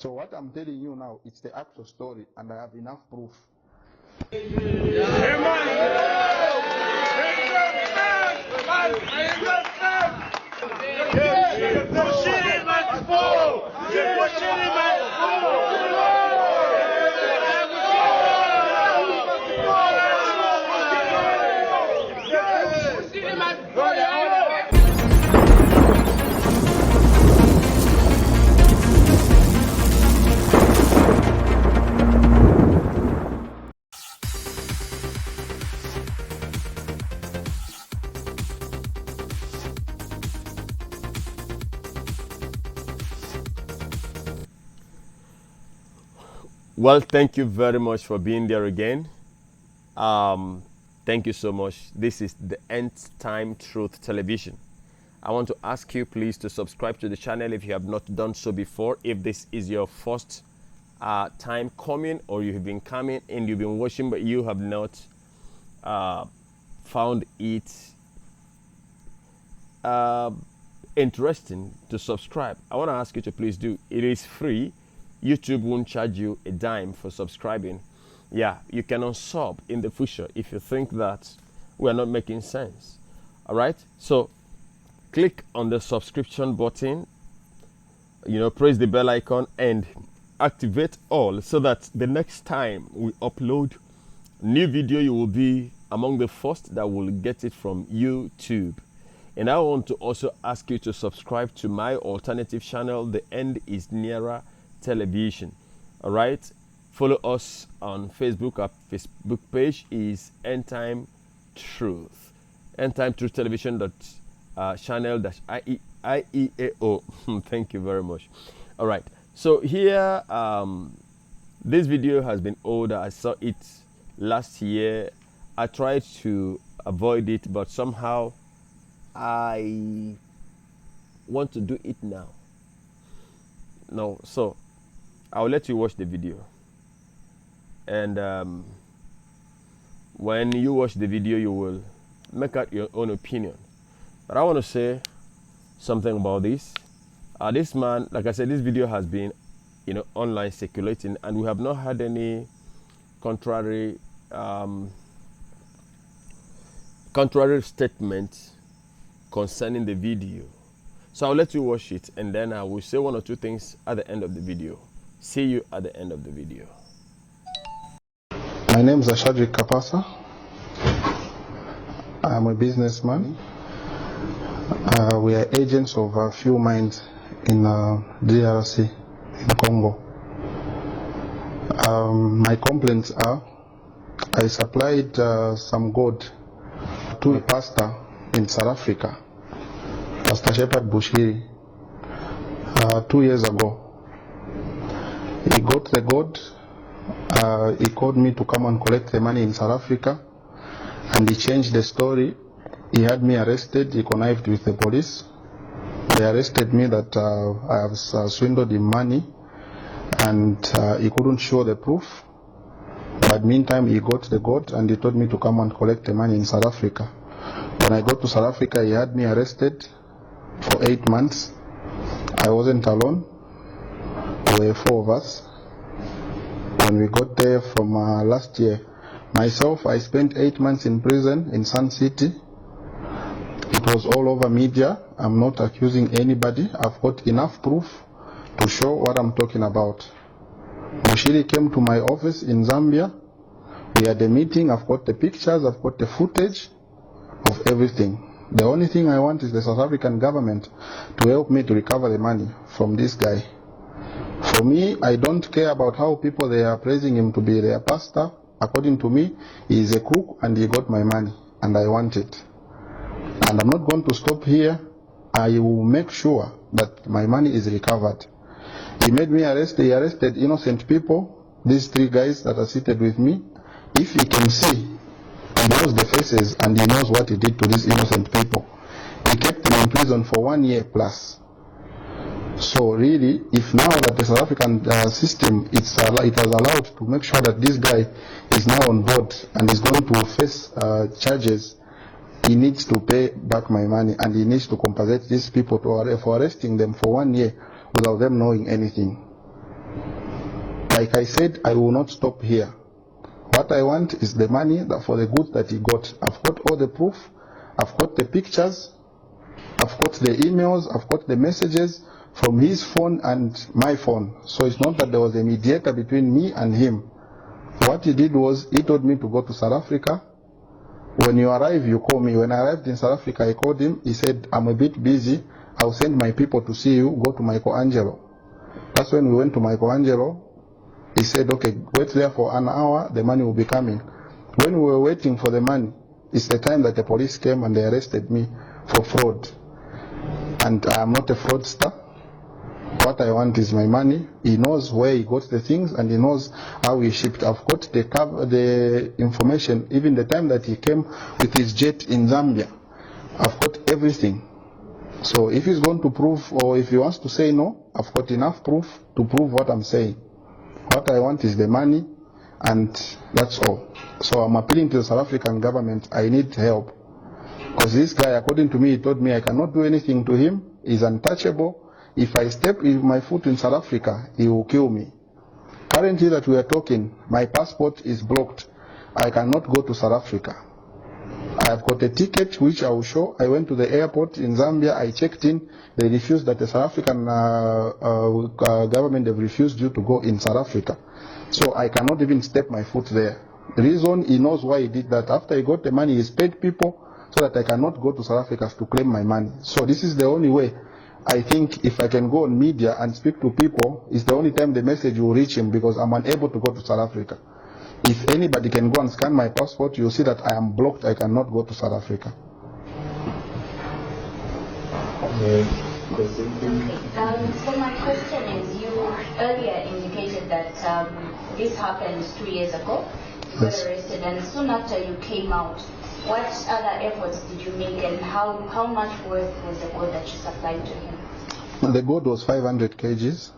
So what I'm telling you now, it's the actual story, and I have enough proof. Well, thank you very much for being there again. Thank you so much. This is the End Time Truth Television. I want to ask you please to subscribe to the channel if you have not done so before. If this is your first time coming, or you have been coming and you've been watching but you have not found it interesting to subscribe, I want to ask you to please do. It is free. YouTube won't charge you a dime for subscribing. Yeah, you can unsub in the future if you think that we are not making sense. All right, so click on the subscription button, press the bell icon and activate all, so that the next time we upload new video, you will be among the first that will get it from YouTube. And I want to also ask you to subscribe to my alternative channel, The End is Nearer Television. All right, follow us on Facebook. Our Facebook page is End Time Truth, End Time Truth Television channel IEAO. Thank you very much. All right, so here this video has been older. I saw it last year. I tried to avoid it, but somehow I want to do it now. No, so I'll let you watch the video, and when you watch the video you will make out your own opinion. But I want to say something about this. This man, like I said, this video has been online circulating, and we have not had any contrary statement concerning the video. So I'll let you watch it, and then I will say one or two things at the end of the video. See you at the end of the video. My name is Ashadri Kapasa. I'm a businessman. We are agents of a few mines in DRC, in Congo. My complaints are, I supplied some gold to a pastor in South Africa, Pastor Shepherd Bushiri, 2 years ago. He got the gold. He called me to come and collect the money in South Africa, and he changed the story. He had me arrested. He connived with the police. They arrested me that I have swindled him money, and he couldn't show the proof. But meantime, he got the gold, and he told me to come and collect the money in South Africa. When I got to South Africa, he had me arrested for 8 months. I wasn't alone. There were 4 of us. When we got there from last year, myself, I spent 8 months in prison in Sun City. It was all over media. I'm not accusing anybody. I've got enough proof to show what I'm talking about. Bushiri came to my office in Zambia. We had a meeting. I've got the pictures. I've got the footage of everything. The only thing I want is the South African government to help me to recover the money from this guy. For me, I don't care about how people they are praising him to be their pastor. According to me, he is a crook and he got my money, and I want it. And I'm not going to stop here. I will make sure that my money is recovered. He made me arrest. He arrested innocent people. These 3 guys that are seated with me. If he can see, he knows the faces and he knows what he did to these innocent people. He kept them in prison for 1 year plus. So really, if now that the South African system it has allowed to make sure that this guy is now on board and is going to face charges, he needs to pay back my money, and he needs to compensate these people for arresting them for 1 year without them knowing anything. Like I said, I will not stop here. What I want is the money for the goods that he got. I've got all the proof. I've got the pictures. I've got the emails. I've got the messages from his phone and my phone. So it's not that there was a mediator between me and him. What he did was, he told me to go to South Africa. When you arrive, you call me. When I arrived in South Africa, I called him. He said, I'm a bit busy. I'll send my people to see you. Go to Michelangelo. That's when we went to Michelangelo. He said, okay, wait there for an hour. The money will be coming. When we were waiting for the money, it's the time that the police came and they arrested me for fraud. And I am not a fraudster. What I want is my money. He knows where he got the things and he knows how he shipped. I've got the information, even the time that he came with his jet in Zambia. I've got everything. So if he's going to prove, or if he wants to say no, I've got enough proof to prove what I'm saying. What I want is the money, and that's all. So I'm appealing to the South African government. I need help. Because this guy, according to me, he told me I cannot do anything to him. He's untouchable. If I step my foot in South Africa, he will kill me. Currently that we are talking, my passport is blocked. I cannot go to South Africa. I have got a ticket which I will show. I went to the airport in Zambia. I checked in. They refused that the South African government, they've refused you to go in South Africa. So I cannot even step my foot there. The reason, he knows why he did that. After he got the money, he's paid people so that I cannot go to South Africa to claim my money. So this is the only way. I think if I can go on media and speak to people, it's the only time the message will reach him, because I'm unable to go to South Africa. If anybody can go and scan my passport, you'll see that I am blocked. I cannot go to South Africa. So my question is, you earlier indicated that this happened 2 years ago. You got arrested, and soon after you came out, what other efforts did you make, and how much worth was the gold that you supplied to him? The gold was 500 kgs.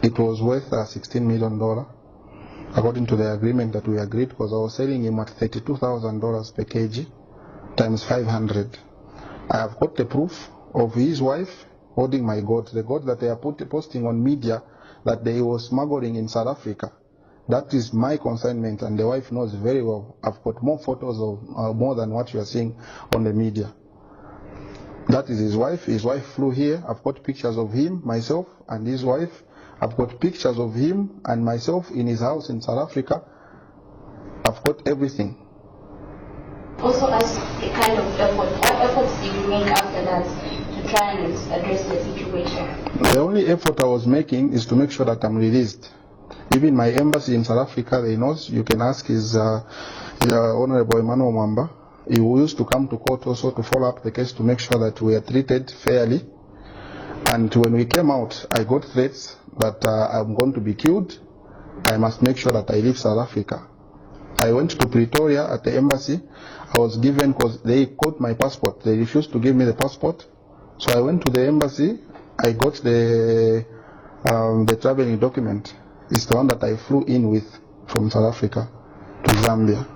It was worth $16 million, according to the agreement that we agreed, because I was selling him at $32,000 per kg times 500. I have got the proof of his wife holding my gold, the gold that they are posting on media that they were smuggling in South Africa. That is my consignment, and the wife knows very well. I've got more photos of more than what you are seeing on the media. That is his wife. His wife flew here. I've got pictures of him, myself, and his wife. I've got pictures of him and myself in his house in South Africa. I've got everything. Also, as a kind of effort, what efforts did you make after that to try and address the situation? The only effort I was making is to make sure that I'm released. Even my embassy in South Africa, they know. You can ask his Honorable Emmanuel Mwamba. He used to come to court also to follow up the case to make sure that we are treated fairly. And when we came out, I got threats that I'm going to be killed. I must make sure that I leave South Africa. I went to Pretoria at the embassy. I was given, because they caught my passport. They refused to give me the passport. So I went to the embassy. I got the traveling document. It's the one that I flew in with from South Africa to Zambia.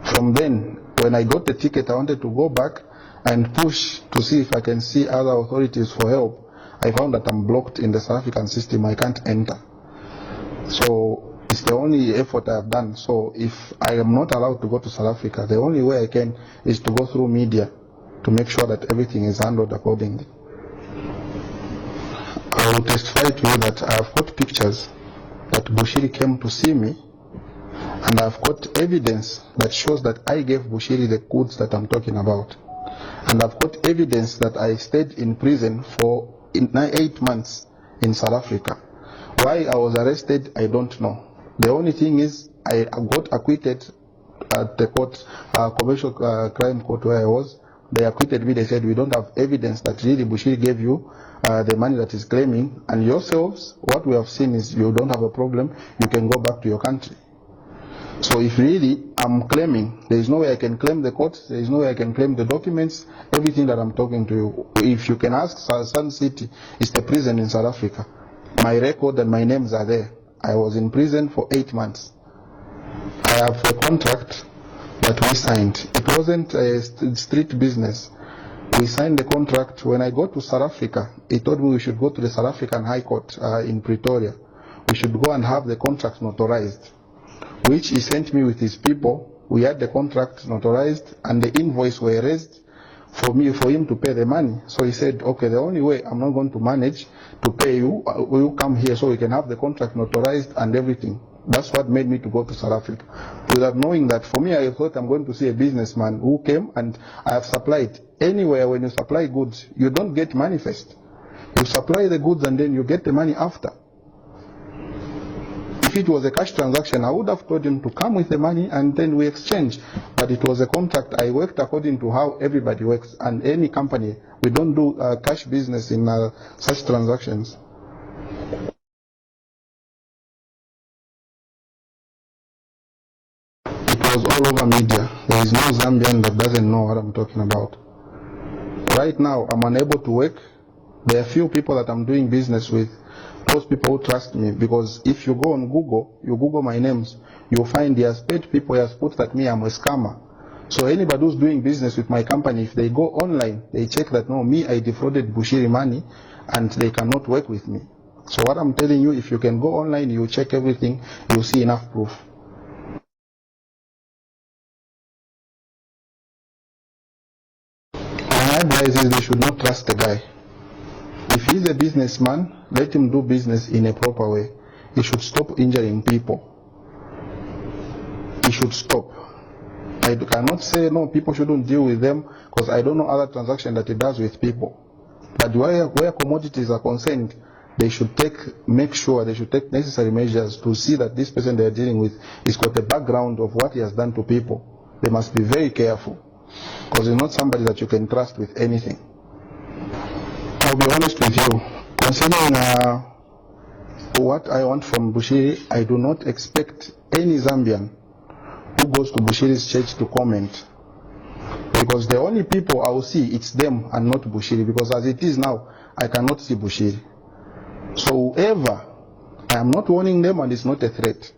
From then, when I got the ticket, I wanted to go back and push to see if I can see other authorities for help. I found that I'm blocked in the South African system. I can't enter. So it's the only effort I've done. So if I am not allowed to go to South Africa, the only way I can is to go through media to make sure that everything is handled accordingly. I will testify to you that I have got pictures that Bushiri came to see me, and I've got evidence that shows that I gave Bushiri the goods that I'm talking about. And I've got evidence that I stayed in prison for 8 months in South Africa. Why I was arrested, I don't know. The only thing is I got acquitted at the court, commercial crime court where I was. They acquitted me. They said, we don't have evidence that really Bushiri gave you the money that is claiming, and yourselves, what we have seen is you don't have a problem, you can go back to your country. So if really I'm claiming, there is no way I can claim the court, there is no way I can claim the documents, everything that I'm talking to you. If you can ask, Sun City is the prison in South Africa. My record and my names are there. I was in prison for 8 months. I have a contract that we signed. It wasn't a street business. We signed the contract. When I got to South Africa, he told me we should go to the South African High Court in Pretoria. we should go and have the contract notarized, which he sent me with his people. We had the contract notarized and the invoice were raised for him to pay the money. So he said, okay, the only way I'm not going to manage to pay you, will you come here so we can have the contract notarized and everything. That's what made me to go to South Africa. Without knowing that, for me, I thought I'm going to see a businessman who came, and I have supplied. Anywhere when you supply goods, you don't get money first. You supply the goods and then you get the money after. If it was a cash transaction, I would have told him to come with the money and then we exchange. But it was a contract. I worked according to how everybody works, and any company. We don't do cash business in such transactions. It was all over media. There is no Zambian that doesn't know what I'm talking about. Right now, I'm unable to work. There are few people that I'm doing business with. Those people who trust me, because if you go on Google, you Google my names, you'll find he has paid people, he has put that me, I'm a scammer. So anybody who's doing business with my company, if they go online, they check that no, me, I defrauded Bushiri money, and they cannot work with me. So what I'm telling you, if you can go online, you check everything, you'll see enough proof. My advice is they should not trust the guy. If he's a businessman, let him do business in a proper way. He should stop injuring people. He should stop. I cannot say no, people shouldn't deal with them, because I don't know other transactions that he does with people. But where commodities are concerned, they should make sure they should take necessary measures to see that this person they are dealing with has got a background of what he has done to people. They must be very careful, because he's not somebody that you can trust with anything. I'll be honest with you. Considering what I want from Bushiri, I do not expect any Zambian who goes to Bushiri's church to comment. Because the only people I will see, it's them and not Bushiri. Because as it is now, I cannot see Bushiri. So whoever, I am not warning them, and it's not a threat.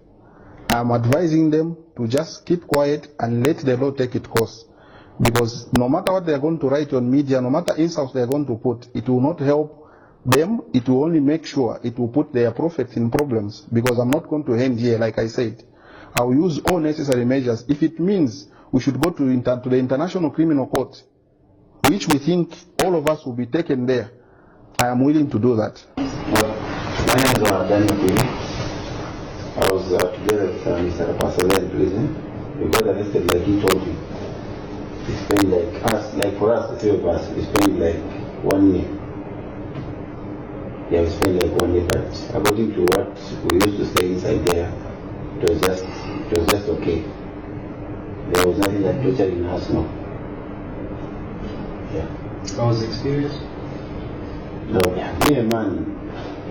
I am advising them to just keep quiet and let the law take its course. Because no matter what they are going to write on media, no matter insults they are going to put, it will not help them. It will only make sure it will put their prophets in problems. Because I'm not going to end here, like I said. I will use all necessary measures. If it means we should go to the International Criminal Court, which we think all of us will be taken there, I am willing to do that. I was together with Mr. Pastor in prison. We got arrested like he told you. He spent like for us, the three of us, we spent like 1 year. Yeah, we spent like 1 year, but according to what we used to stay inside there, it was just okay. There was nothing like torturing us, no. Yeah. How was the experience? No, being a man,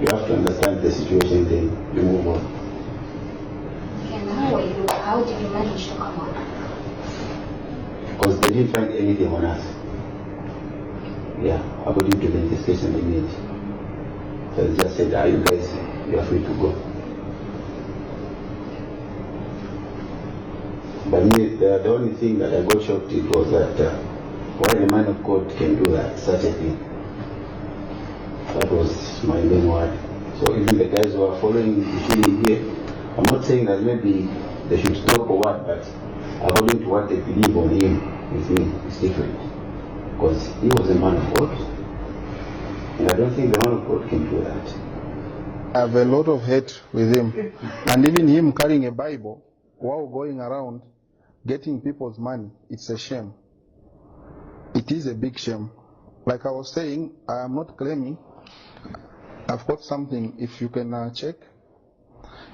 you have to understand the situation, then you move on. And how did you manage to come out? Because they didn't find anything on us. Yeah, according to the investigation they made. So they just said, you guys, you are free to go. But me, the only thing that I got shocked it was that why the man of God can do that, such a thing. That was my main word. So even the guys who are following the here, I'm not saying that maybe they should stop or what, but according to what they believe on him, with me, it's different. Because he was a man of God, and I don't think the man of God can do that. I have a lot of hate with him. And even him carrying a Bible while going around getting people's money, it's a shame. It is a big shame. Like I was saying, I am not claiming. I've got something, if you can check.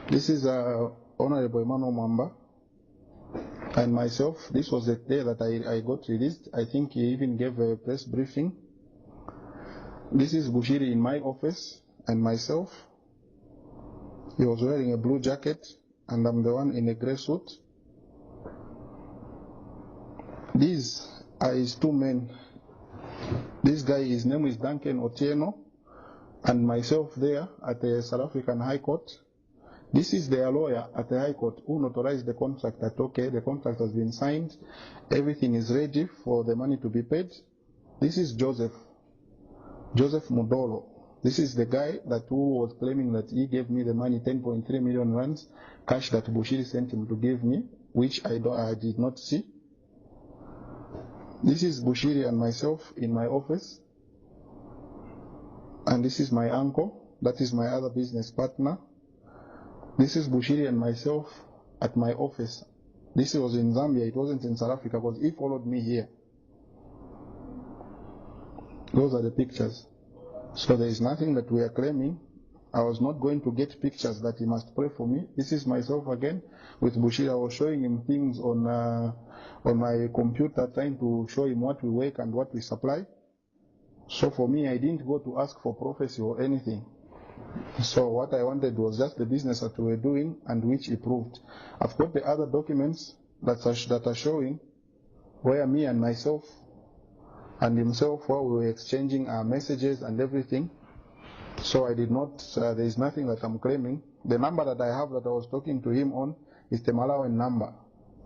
This is Honorable Emmanuel Mamba and myself. This was the day that I got released. I think he even gave a press briefing. This is Bushiri in my office and myself. He was wearing a blue jacket and I'm the one in a gray suit. These are his two men. This guy, his name is Duncan Otieno, and myself there at the South African High Court. This is their lawyer at the High Court who notarized the contract that, okay, the contract has been signed, everything is ready for the money to be paid. This is Joseph Mudolo. This is the guy that who was claiming that he gave me the money, 10.3 million rands, cash that Bushiri sent him to give me, which I did not see. This is Bushiri and myself in my office. And this is my uncle, that is my other business partner. This is Bushiri and myself at my office. This was in Zambia, it wasn't in South Africa, because he followed me here. Those are the pictures. So there is nothing that we are claiming. I was not going to get pictures that he must pray for me. This is myself again with Bushiri. I was showing him things on my computer, trying to show him what we work and what we supply. So for me, I didn't go to ask for prophecy or anything. So what I wanted was just the business that we were doing, and which he proved. I've got the other documents that are showing where me and myself and himself, where we were exchanging our messages and everything. So I did not, there is nothing that I'm claiming. The number that I have that I was talking to him on is the Malawian number,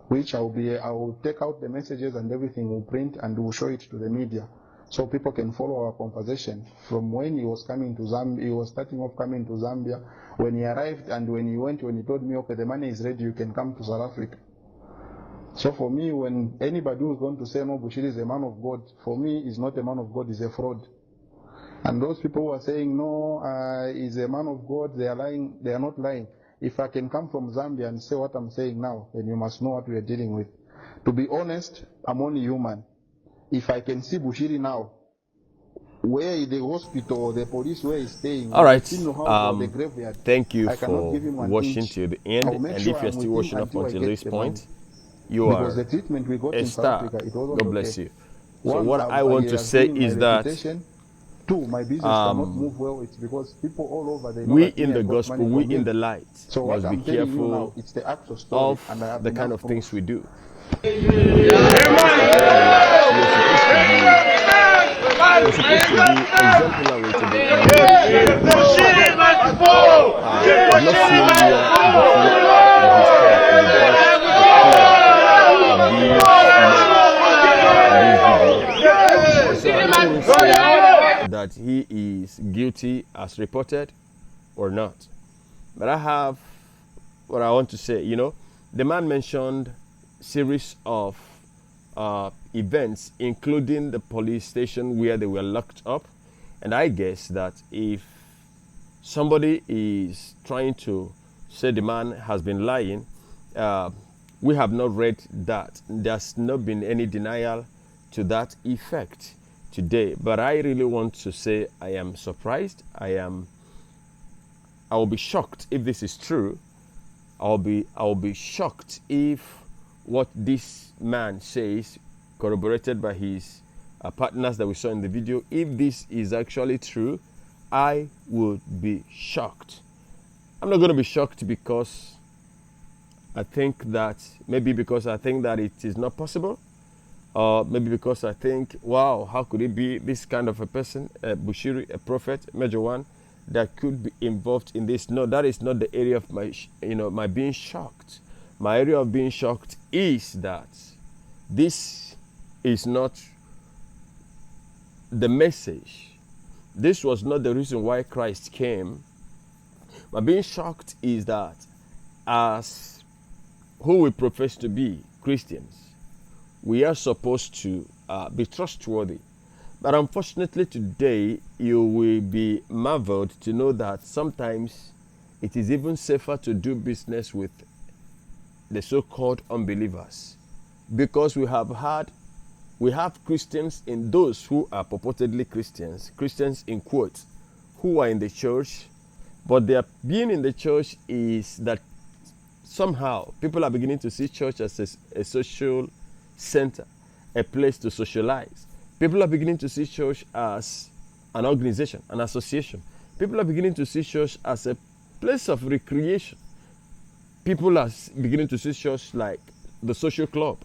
which I will take out the messages and everything, will print and will show it to the media, so people can follow our conversation from when he was coming to Zambia. He was starting off coming to Zambia, when he arrived, and when he went, when he told me, okay, the money is ready, you can come to South Africa. So for me, when anybody who is going to say, no, Bushiri is a man of God, for me, he's not a man of God, he's a fraud. And those people who are saying, no, he's a man of God, they are lying, they are not lying. If I can come from Zambia and say what I'm saying now, then you must know what we are dealing with. To be honest, I'm only human. If I can see Bushiri now, where the hospital or the police where he's staying, all right, the graveyard, thank you for watching to the end. And if you're still watching up until this point, you because are the treatment we got a in star. South Africa, it wasn't God bless okay. you. So One, what I want to say is that two, my business cannot move well. It's because people all over, they know we that in the gospel, we in the light, so must be careful now, it's the actual story, of and I have the kind of proof. things we do. We're supposed to be exemplary to the that he is guilty as reported or not. But I have what I want to say. You know, the man mentioned series of events, including the police station where they were locked up. And I guess that if somebody is trying to say the man has been lying, we have not read that. There's not been any denial to that effect today. But I really want to say I am surprised. I will be shocked if this is true. I'll be shocked if what this man says, corroborated by his partners that we saw in the video, if this is actually true, I would be shocked. I'm not going to be shocked because I think that, maybe because I think that it is not possible, or maybe because I think, wow, how could it be this kind of a person, Bushiri, a prophet, Major One, that could be involved in this? No, that is not the area of my, my being shocked. My area of being shocked is that this is not the message. This was not the reason why Christ came. My being shocked is that as who we profess to be, Christians, we are supposed to be trustworthy. But unfortunately today, you will be marveled to know that sometimes it is even safer to do business with the so-called unbelievers, because we have Christians in those who are purportedly Christians in quotes, who are in the church, but their being in the church is that somehow people are beginning to see church as a social center, a place to socialize. People are beginning to see church as an organization, an association. People are beginning to see church as a place of recreation. People are beginning to see church like the social club.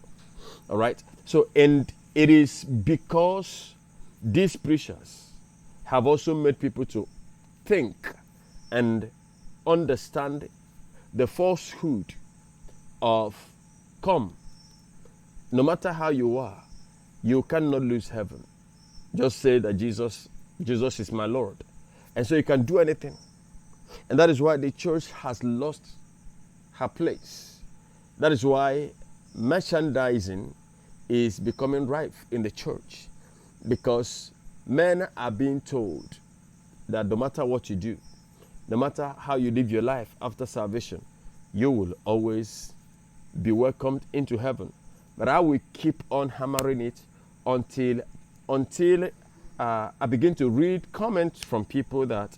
All right? So, and it is because these preachers have also made people to think and understand the falsehood of, come, no matter how you are, you cannot lose heaven. Just say that Jesus is my Lord. And so you can do anything. And that is why the church has lost her place. That is why merchandising is becoming rife in the church, because men are being told that no matter what you do, no matter how you live your life after salvation, you will always be welcomed into heaven. But I will keep on hammering it until I begin to read comments from people that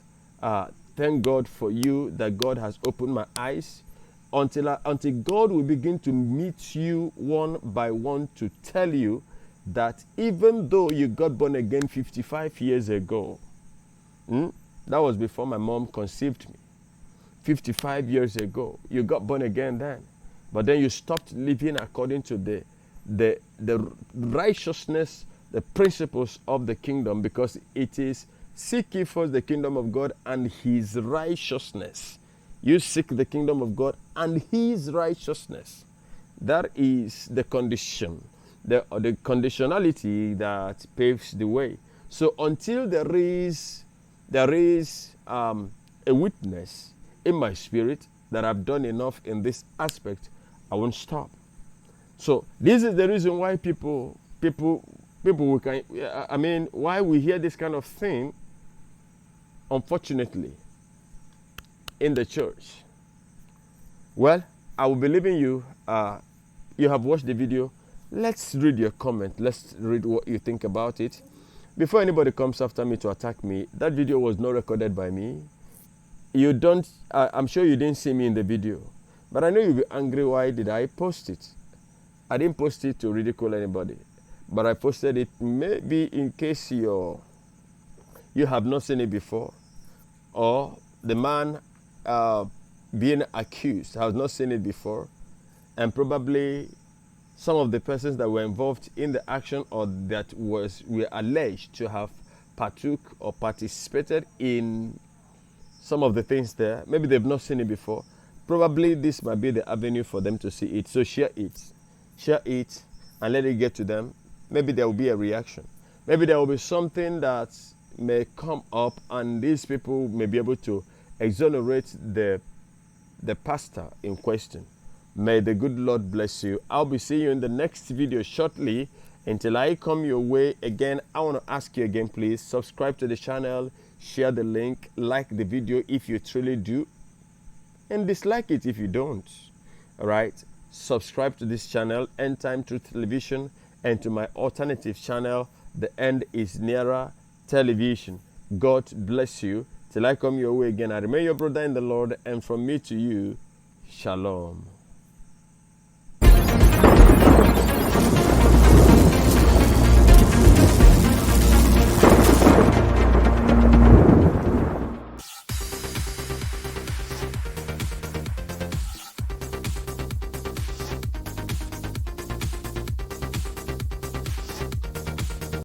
thank God for you, that God has opened my eyes, until God will begin to meet you one by one to tell you that even though you got born again 55 years ago, that was before my mom conceived me. 55 years ago, you got born again then. But then you stopped living according to the righteousness, the principles of the kingdom, because it is seek ye first the kingdom of God and his righteousness. You seek the kingdom of God and his righteousness. That is the condition, the conditionality that paves the way. So until there is a witness in my spirit that I've done enough in this aspect, I won't stop. So this is the reason why why we hear this kind of thing, unfortunately, in the church. Well, I will be leaving you. You have watched the video. Let's read your comment. Let's read what you think about it. Before anybody comes after me to attack me, that video was not recorded by me. I'm sure you didn't see me in the video, but I know you'll be angry. Why did I post it? I didn't post it to ridicule anybody, but I posted it maybe in case you have not seen it before, or the man being accused has not seen it before, and probably some of the persons that were involved in the action or that were alleged to have partook or participated in some of the things there, maybe they've not seen it before. Probably this might be the avenue for them to see it. So share it and let it get to them. Maybe there will be a reaction. Maybe there will be something that may come up and these people may be able to exonerate the pastor in question. May the good Lord bless you. I'll be seeing you in the next video shortly. Until I come your way again, I want to ask you again, please subscribe to the channel, share the link, like the video if you truly do, and dislike it if you don't. All right, subscribe to this channel, End Time Truth Television, and to my alternative channel, The End is Nearer Television. God bless you. Till I come your way again, I remain your brother in the Lord, and from me to you, shalom.